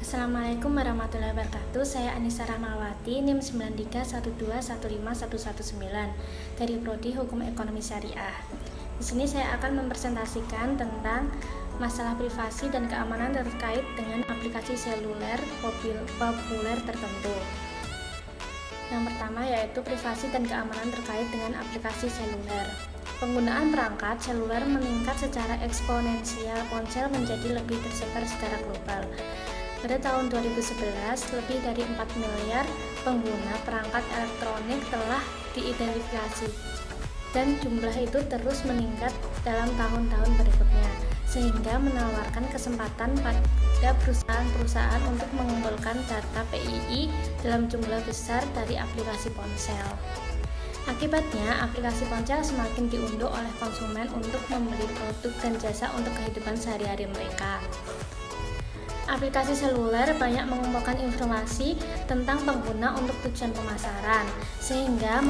Assalamualaikum warahmatullahi wabarakatuh. Saya Anissa Rahmawati, NIM 9312151119 dari Prodi Hukum Ekonomi Syariah. Di sini saya akan mempresentasikan tentang masalah privasi dan keamanan terkait dengan aplikasi seluler populer tertentu. Yang pertama yaitu privasi dan keamanan terkait dengan aplikasi seluler. Penggunaan perangkat seluler meningkat secara eksponensial, ponsel menjadi lebih tersebar secara global. Pada tahun 2011, lebih dari 4 miliar pengguna perangkat elektronik telah diidentifikasi, dan jumlah itu terus meningkat dalam tahun-tahun berikutnya, sehingga menawarkan kesempatan pada perusahaan-perusahaan untuk mengumpulkan data PII dalam jumlah besar dari aplikasi ponsel. Akibatnya, aplikasi ponsel semakin diunduh oleh konsumen untuk membeli produk dan jasa untuk kehidupan sehari-hari mereka. Aplikasi seluler banyak mengumpulkan informasi tentang pengguna untuk tujuan pemasaran, sehingga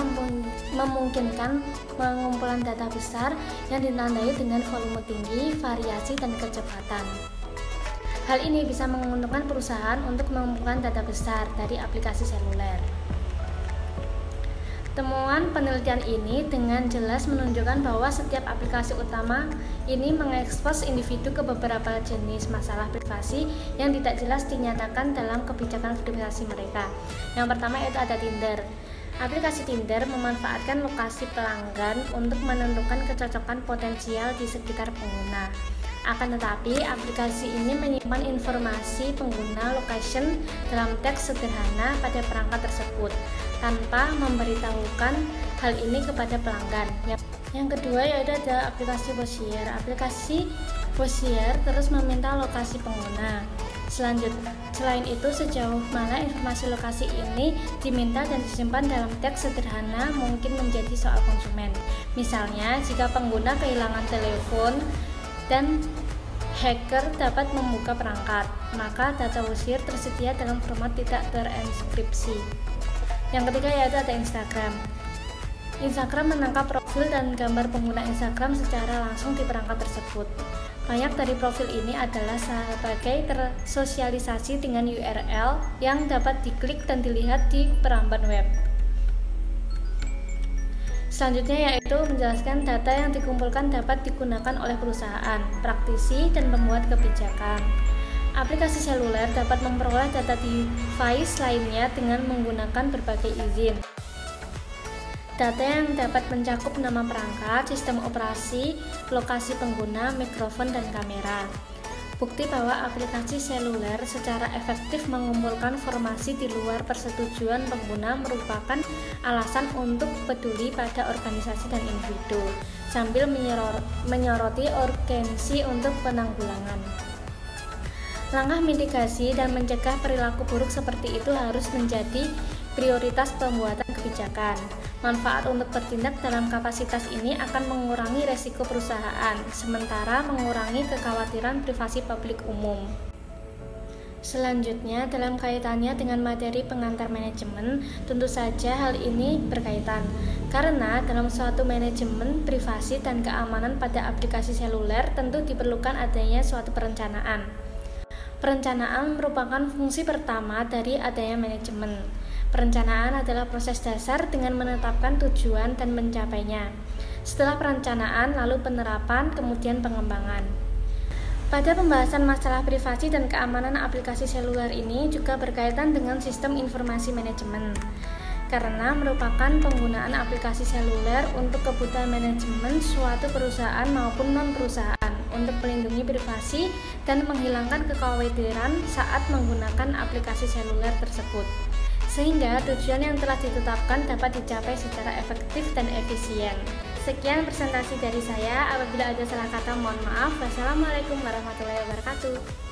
memungkinkan pengumpulan data besar yang ditandai dengan volume tinggi, variasi, dan kecepatan. Hal ini bisa menguntungkan perusahaan untuk mengumpulkan data besar dari aplikasi seluler. Temuan penelitian ini dengan jelas menunjukkan bahwa setiap aplikasi utama ini mengekspos individu ke beberapa jenis masalah privasi yang tidak jelas dinyatakan dalam kebijakan privasi mereka. Yang pertama yaitu ada Tinder. Aplikasi Tinder memanfaatkan lokasi pelanggan untuk menentukan kecocokan potensial di sekitar pengguna. Akan tetapi, aplikasi ini menyimpan informasi pengguna location dalam teks sederhana pada perangkat tersebut, tanpa memberitahukan hal ini kepada pelanggan. Yang kedua yaitu ada aplikasi Wozniak. Aplikasi Wozniak terus meminta lokasi pengguna. Selain itu, sejauh mana informasi lokasi ini diminta dan disimpan dalam teks sederhana mungkin menjadi soal konsumen. Misalnya, jika pengguna kehilangan telepon dan hacker dapat membuka perangkat, maka data Wozniak tersedia dalam format tidak terenkripsi. Yang ketiga yaitu ada Instagram. Instagram menangkap profil dan gambar pengguna Instagram secara langsung di perangkat tersebut. Banyak dari profil ini adalah sebagai tersosialisasi dengan URL yang dapat diklik dan dilihat di peramban web. Selanjutnya yaitu menjelaskan data yang dikumpulkan dapat digunakan oleh perusahaan, praktisi, dan pembuat kebijakan. Aplikasi seluler dapat memperoleh data device lainnya dengan menggunakan berbagai izin. Data yang dapat mencakup nama perangkat, sistem operasi, lokasi pengguna, mikrofon, dan kamera. Bukti bahwa aplikasi seluler secara efektif mengumpulkan informasi di luar persetujuan pengguna merupakan alasan untuk peduli pada organisasi dan individu, sambil menyoroti urgensi untuk penanggulangan. Langkah mitigasi dan mencegah perilaku buruk seperti itu harus menjadi prioritas pembuatan kebijakan. Manfaat untuk bertindak dalam kapasitas ini akan mengurangi resiko perusahaan, sementara mengurangi kekhawatiran privasi publik umum. Selanjutnya, dalam kaitannya dengan materi pengantar manajemen, tentu saja hal ini berkaitan, karena dalam suatu manajemen privasi dan keamanan pada aplikasi seluler tentu diperlukan adanya suatu perencanaan. Perencanaan merupakan fungsi pertama dari adanya manajemen. Perencanaan adalah proses dasar dengan menetapkan tujuan dan mencapainya. Setelah perencanaan, lalu penerapan, kemudian pengembangan. Pada pembahasan masalah privasi dan keamanan aplikasi seluler ini juga berkaitan dengan sistem informasi manajemen, karena merupakan penggunaan aplikasi seluler untuk kebutuhan manajemen suatu perusahaan maupun non-perusahaan untuk melindungi privasi dan menghilangkan kekhawatiran saat menggunakan aplikasi seluler tersebut, sehingga tujuan yang telah ditetapkan dapat dicapai secara efektif dan efisien. Sekian presentasi dari saya. Apabila ada salah kata, mohon maaf. Wassalamualaikum warahmatullahi wabarakatuh.